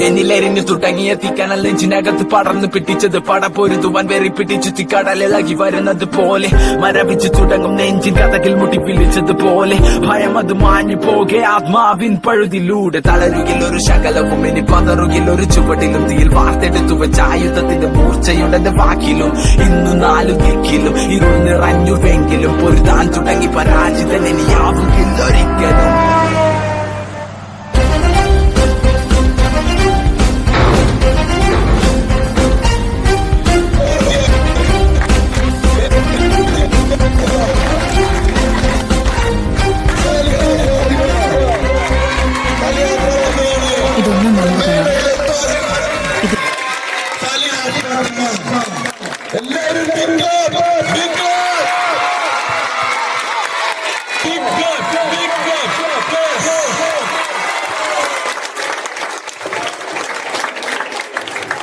എന്നിലെരിഞ്ഞു തുടങ്ങിയ തീക്കനൽ നെഞ്ചിനകത്ത് പടർന്നു പിടിച്ചത് പടപൊരുതുവാൻ വെറി പിടിച്ചു തിക്കടലിളകി വരുന്നത് പോലെ മരവിച്ചു തുടങ്ങും നെഞ്ചിൻ കഥകിൽ മുട്ടി വിളിച്ചതുപോലെ ഭയം അത് മാഞ്ഞു പോകെ ആത്മാവിൻ പഴുതിലൂടെ തളരുകിൽ ഒരു ശകലവും ഇനി പതറുകിൽ ഒരു ചുവടിലും തീയിൽ വാർത്തെടുത്തു വെച്ച ആയുധത്തിന്റെ മൂർച്ചയുണ്ടെന്റെ വാക്കിലും ഇന്നു 4 ദിക്കിലും ഇരുൾ നിറഞ്ഞുവെങ്കിലും പൊരുതാൻ തുടങ്ങി പരാജിതൻ ഇനിയാവുകില്ലൊരിക്കലും. ഇതൊന്നും നല്ലതല്ല.